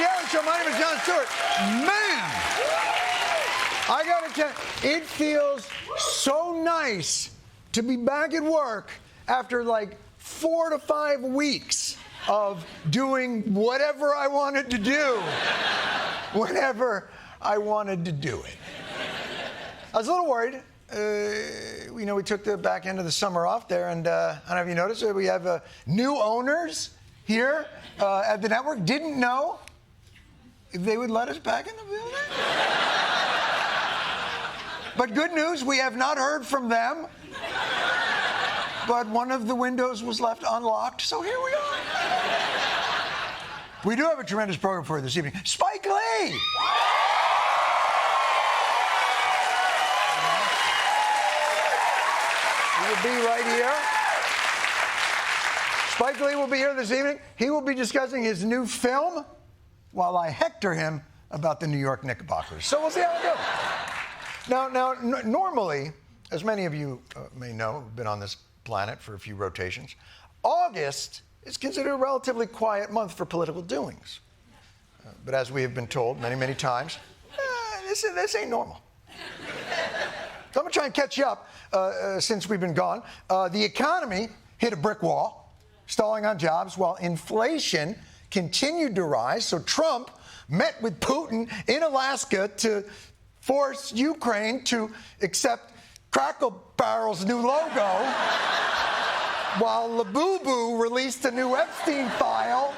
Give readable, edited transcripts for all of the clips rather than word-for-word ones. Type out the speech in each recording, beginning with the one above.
Daily Show. My name is Jon Stewart. Man, I gotta tell you, it feels so nice to be back at work after like 4 to 5 weeks of doing whatever I wanted to do, whenever I wanted to do it. I was a little worried. We took the back end of the summer off there, and I don't know if you noticed, we have new owners here at the network. Didn't know if they would let us back in the building. But good news, we have not heard from them. But one of the windows was left unlocked, so here we are. We do have a tremendous program for you this evening. Spike Lee! He will be right here. Spike Lee will be here this evening. He will be discussing his new film while I hector him about the New York Knickerbockers. So we'll see how it goes. Now, normally, as many of you may know, who've been on this planet for a few rotations, August is considered a relatively quiet month for political doings. But as we have been told many, many times, this ain't normal. So I'm going to try and catch you up since we've been gone. The economy hit a brick wall, stalling on jobs, while inflation continued to rise. So Trump met with Putin in Alaska to force Ukraine to accept Crackle Barrel's new logo, while Labubu released a new Epstein file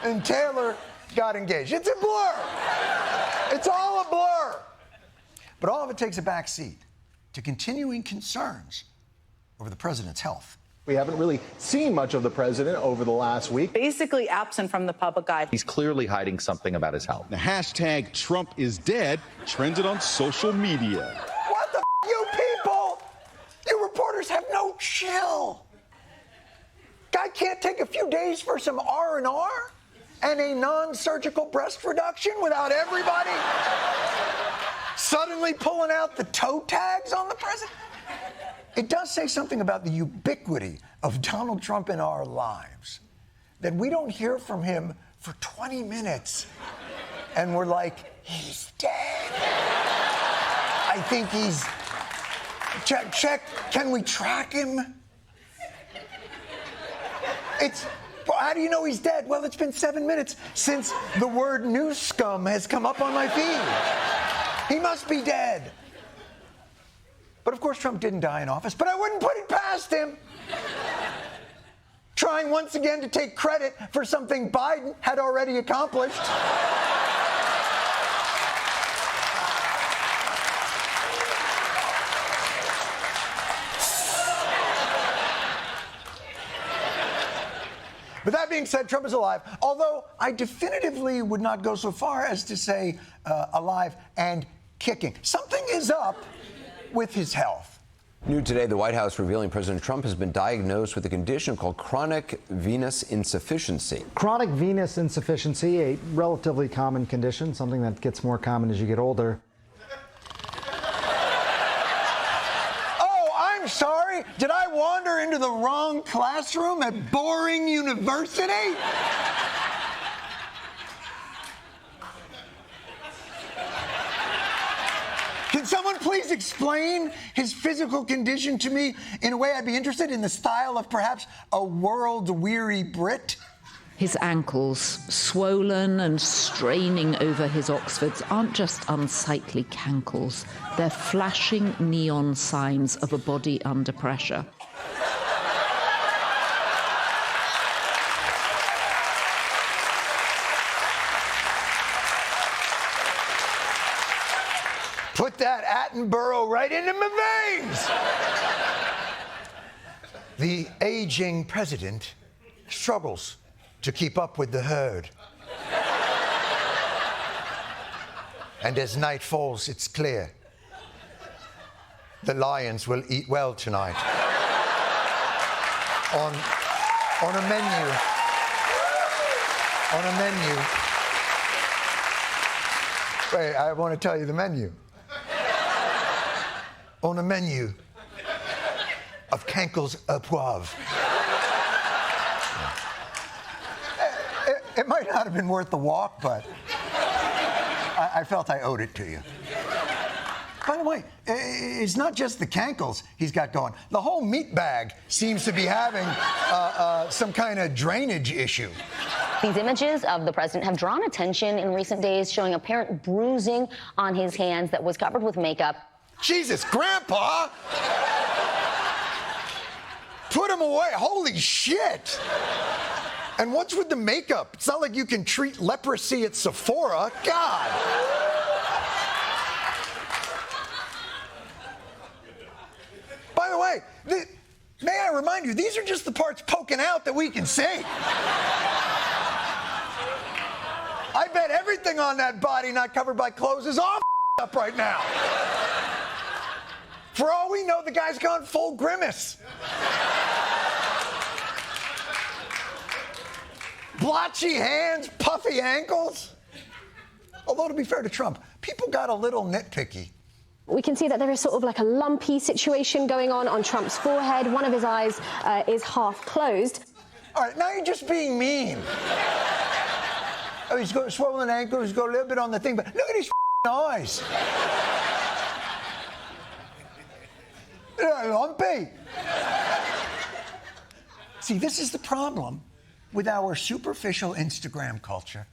and Taylor got engaged. It's a blur. It's all a blur. But all of it takes a back seat to continuing concerns over the president's health. We haven't really seen much of the president over the last week. Basically absent from the public eye. He's clearly hiding something about his health. The hashtag Trump is dead trended on social media. What the you people? You reporters have no chill. Guy can't take a few days for some R&R and a non-surgical breast reduction without everybody suddenly pulling out the toe tags on the president? It does say something about the ubiquity of Donald Trump in our lives, that we don't hear from him for 20 minutes, and we're like, he's dead. I think he's... Check, can we track him? How do you know he's dead? Well, it's been 7 minutes since the word news scum has come up on my feed. He must be dead. But of course, Trump didn't die in office, but I wouldn't put it past him. Trying once again to take credit for something Biden had already accomplished. But that being said, Trump is alive, although I definitively would not go so far as to say alive and kicking. Something is up with his health. New today, the White House revealing President Trump has been diagnosed with a condition called chronic venous insufficiency. Chronic venous insufficiency, a relatively common condition, something that gets more common as you get older. Oh, I'm sorry. Did I wander into the wrong classroom at Boring University? Can someone please explain his physical condition to me in a way I'd be interested in, the style of perhaps a world-weary Brit? His ankles, swollen and straining over his Oxfords, aren't just unsightly cankles. They're flashing neon signs of a body under pressure. Put that Attenborough right into my veins! The aging president struggles to keep up with the herd. And as night falls, it's clear the lions will eat well tonight. On a menu. On a menu. Wait, I want to tell you the menu. On a menu of cankles au poivre. It might not have been worth the walk, but I felt I owed it to you. By the way, it's not just the cankles he's got going. The whole meat bag seems to be having some kind of drainage issue. These images of the president have drawn attention in recent days, showing apparent bruising on his hands that was covered with makeup. Jesus, Grandpa! Put him away. Holy shit! And what's with the makeup? It's not like you can treat leprosy at Sephora. God! By the way, may I remind you, these are just the parts poking out that we can see. I bet everything on that body not covered by clothes is all up right now. For all we know, the guy's gone full Grimace. Blotchy hands, puffy ankles. Although, to be fair to Trump, people got a little nitpicky. We can see that there is sort of like a lumpy situation going on Trump's forehead. One of his eyes is half closed. All right, now you're just being mean. Oh, he's got a swollen ankle, he's got a little bit on the thing, but look at his eyes. They're lumpy. See, this is the problem with our superficial Instagram culture.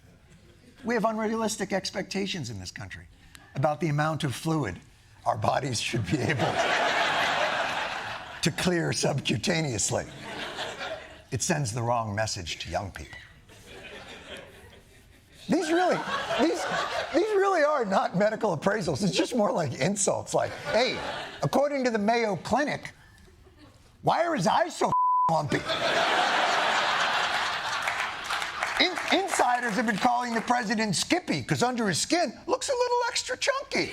We have unrealistic expectations in this country about the amount of fluid our bodies should be able to clear subcutaneously. It sends the wrong message to young people. These really are not medical appraisals. It's just more like insults. Like, hey, according to the Mayo Clinic, why are his eyes so lumpy? Insiders have been calling the president Skippy because under his skin looks a little extra chunky.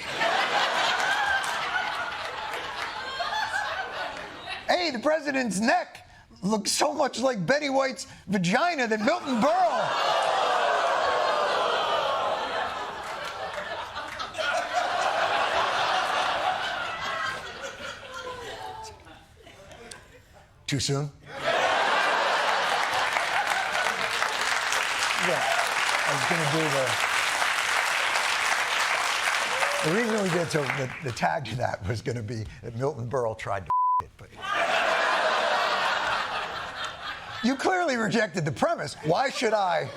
Hey, the president's neck looks so much like Betty White's vagina that Milton Berle. Too soon? Yeah, I was going to do the reason we did so the tag to that was going to be that Milton Berle tried to it, but you clearly rejected the premise. Why should I?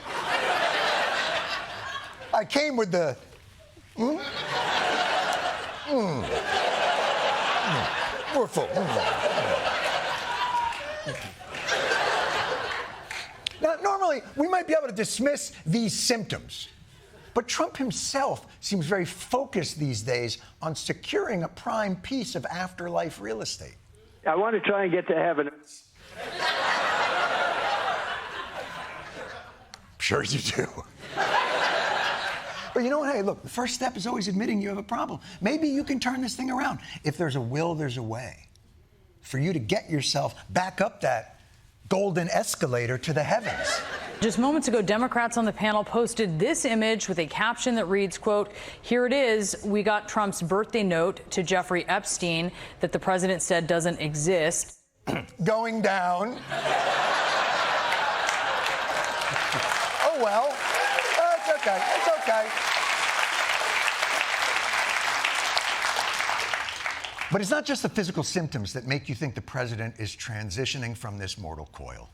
I came with the we're full. Now, normally, we might be able to dismiss these symptoms, but Trump himself seems very focused these days on securing a prime piece of afterlife real estate. I want to try and get to heaven. Sure you do. But you know what? Hey, look, the first step is always admitting you have a problem. Maybe you can turn this thing around. If there's a will, there's a way for you to get yourself back up that golden escalator to the heavens. Just moments ago, Democrats on the panel posted this image with a caption that reads, quote, "Here it is. We got Trump's birthday note to Jeffrey Epstein that the president said doesn't exist." Going down. Oh, well. It's okay. It's okay. But it's not just the physical symptoms that make you think the president is transitioning from this mortal coil.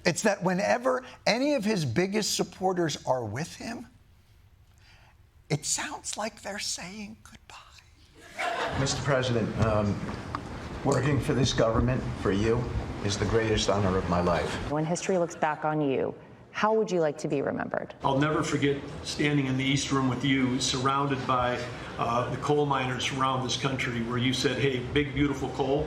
It's that whenever any of his biggest supporters are with him, it sounds like they're saying goodbye. Mr. President, working for this government, for you, is the greatest honor of my life. When history looks back on you, how would you like to be remembered? I'll never forget standing in the East Room with you, surrounded by the coal miners around this country, where you said, "Hey, big, beautiful coal."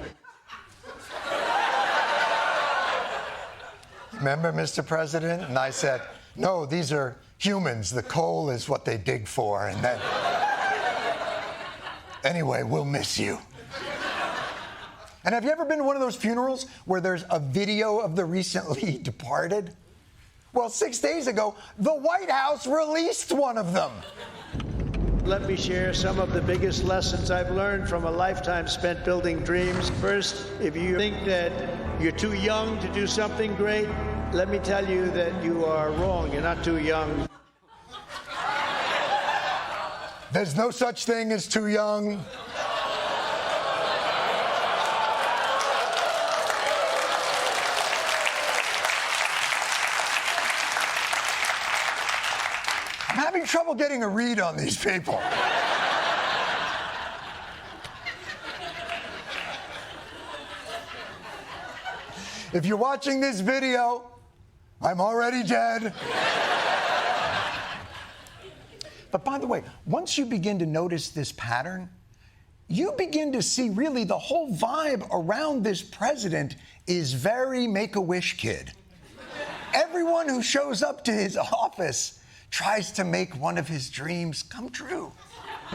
Remember, Mr. President? And I said, no, these are humans. The coal is what they dig for. And then, anyway, we'll miss you. And have you ever been to one of those funerals where there's a video of the recently departed? Well, 6 days ago, the White House released one of them. Let me share some of the biggest lessons I've learned from a lifetime spent building dreams. First, if you think that you're too young to do something great, let me tell you that you are wrong. You're not too young. There's no such thing as too young. I'm having trouble getting a read on these people. If you're watching this video, I'm already dead. But by the way, once you begin to notice this pattern, you begin to see really the whole vibe around this president is very Make-A-Wish kid. Everyone who shows up to his office tries to make one of his dreams come true.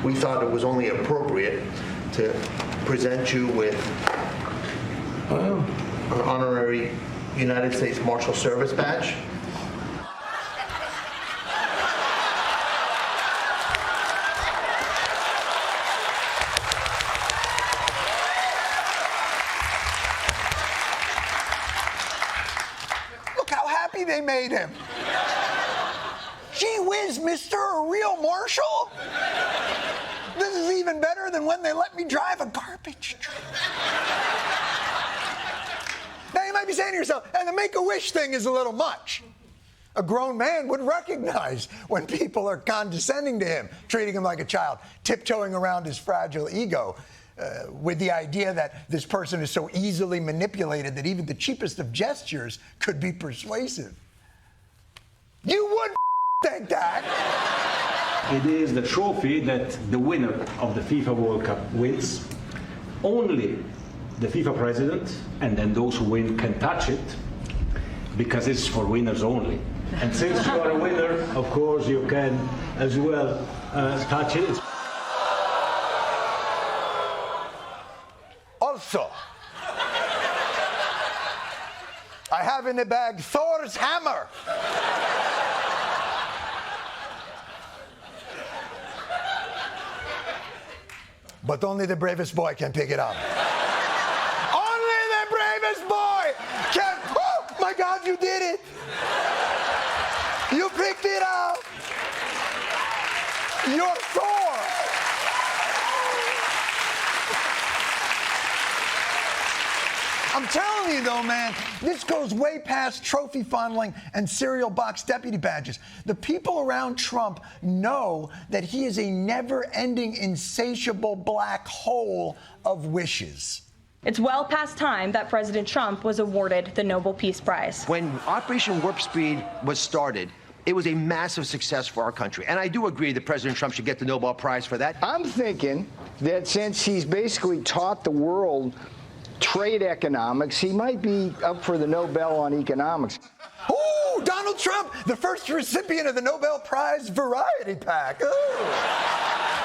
We thought it was only appropriate to present you with an honorary United States Marshal Service badge. Look how happy they made him. Gee whiz, mister, a real marshal? This is even better than when they let me drive a garbage truck. Now you might be saying to yourself, and the Make-A-Wish thing is a little much. A grown man would recognize when people are condescending to him, treating him like a child, tiptoeing around his fragile ego, with the idea that this person is so easily manipulated that even the cheapest of gestures could be persuasive. You would think that. It is the trophy that the winner of the FIFA World Cup wins. Only the FIFA president and then those who win can touch it because it's for winners only. And since you are a winner, of course, you can as well touch it. Also, I have in the bag Thor's hammer. But only the bravest boy can pick it up. Only the bravest boy can. Oh my God, you did it! You picked it up! You're Thor! I'm telling you though, man, this goes way past trophy fondling and cereal box deputy badges. The people around Trump know that he is a never-ending, insatiable black hole of wishes. It's well past time that President Trump was awarded the Nobel Peace Prize. When Operation Warp Speed was started, it was a massive success for our country. And I do agree that President Trump should get the Nobel Prize for that. I'm thinking that since he's basically taught the world trade economics, he might be up for the Nobel on economics. Ooh, Donald Trump, the first recipient of the Nobel Prize Variety Pack. Ooh.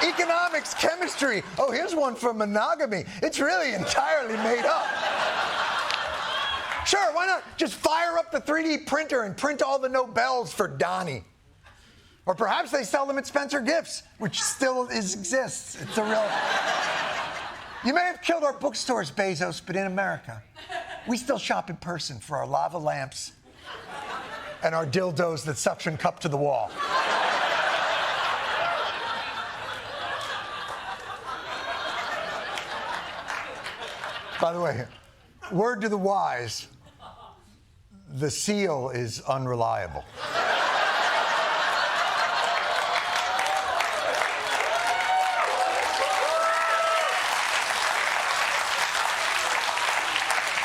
Economics, chemistry. Oh, here's one for monogamy. It's really entirely made up. Sure, why not just fire up the 3D printer and print all the Nobels for Donnie? Or perhaps they sell them at Spencer Gifts, which still exists. It's a real... You may have killed our bookstores, Bezos, but in America, we still shop in person for our lava lamps and our dildos that suction cup to the wall. By the way, word to the wise, the seal is unreliable.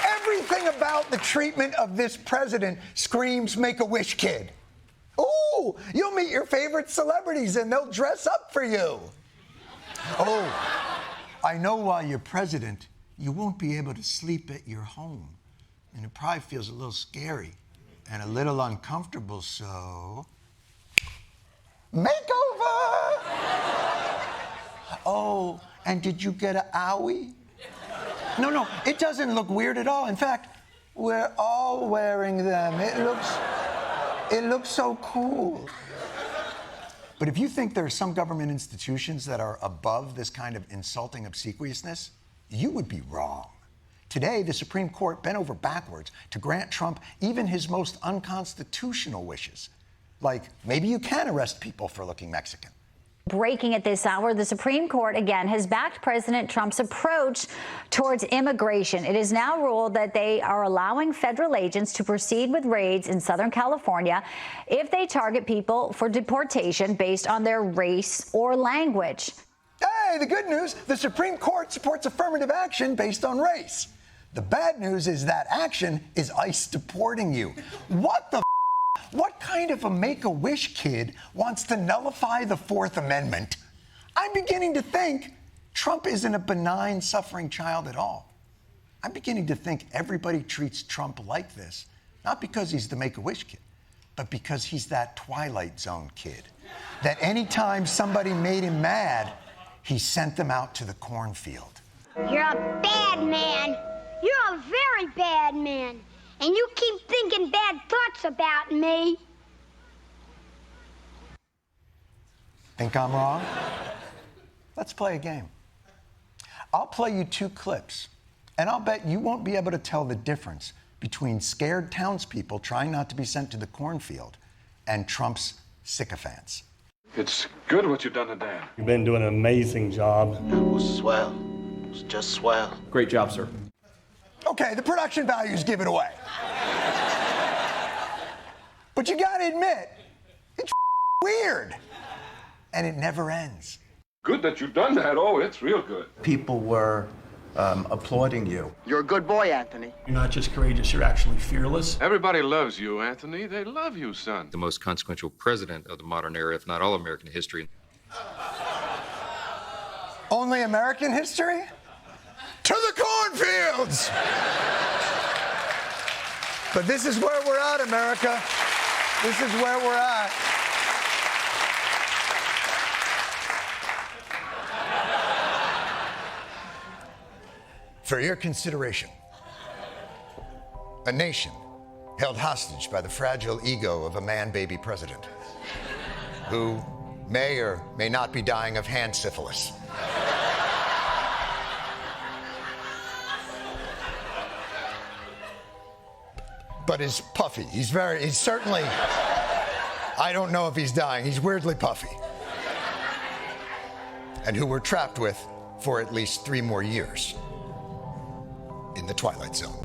Everything about the treatment of this president screams Make-A-Wish kid. Ooh, you'll meet your favorite celebrities and they'll dress up for you. Oh, I know while you're president, you won't be able to sleep at your home. And it probably feels a little scary and a little uncomfortable, so... Makeover! Oh, and did you get an owie? No, it doesn't look weird at all. In fact, we're all wearing them. It looks so cool. But if you think there are some government institutions that are above this kind of insulting obsequiousness, you would be wrong. Today, the Supreme Court bent over backwards to grant Trump even his most unconstitutional wishes. Like, maybe you can arrest people for looking Mexican. Breaking at this hour, the Supreme Court again has backed President Trump's approach towards immigration. It is now ruled that they are allowing federal agents to proceed with raids in Southern California if they target people for deportation based on their race or language. Hey, the good news, the Supreme Court supports affirmative action based on race. The bad news is that action is ICE deporting you. What the What kind of a Make-A-Wish kid wants to nullify the Fourth Amendment? I'm beginning to think Trump isn't a benign, suffering child at all. I'm beginning to think everybody treats Trump like this, not because he's the Make-A-Wish kid, but because he's that Twilight Zone kid. That anytime somebody made him mad, he sent them out to the cornfield. You're a bad man. You're a very bad man. And you keep thinking bad thoughts about me. Think I'm wrong? Let's play a game. I'll play you 2 clips, and I'll bet you won't be able to tell the difference between scared townspeople trying not to be sent to the cornfield and Trump's sycophants. It's good what you've done today. You've been doing an amazing job. It was swell. It was just swell. Great job, sir. Okay, the production values give it away. But you gotta admit, it's weird. And it never ends. Good that you've done that. Oh, it's real good. People were applauding you. You're a good boy, Anthony. You're not just courageous, you're actually fearless. Everybody loves you, Anthony. They love you, son. The most consequential president of the modern era, if not all American history. Only American history? To the cornfields! But this is where we're at, America. This is where we're at. For your consideration, a nation held hostage by the fragile ego of a man-baby president who may or may not be dying of hand syphilis. But is puffy. He's certainly, I don't know if he's dying. He's weirdly puffy. And who we're trapped with for at least 3 more years in the Twilight Zone.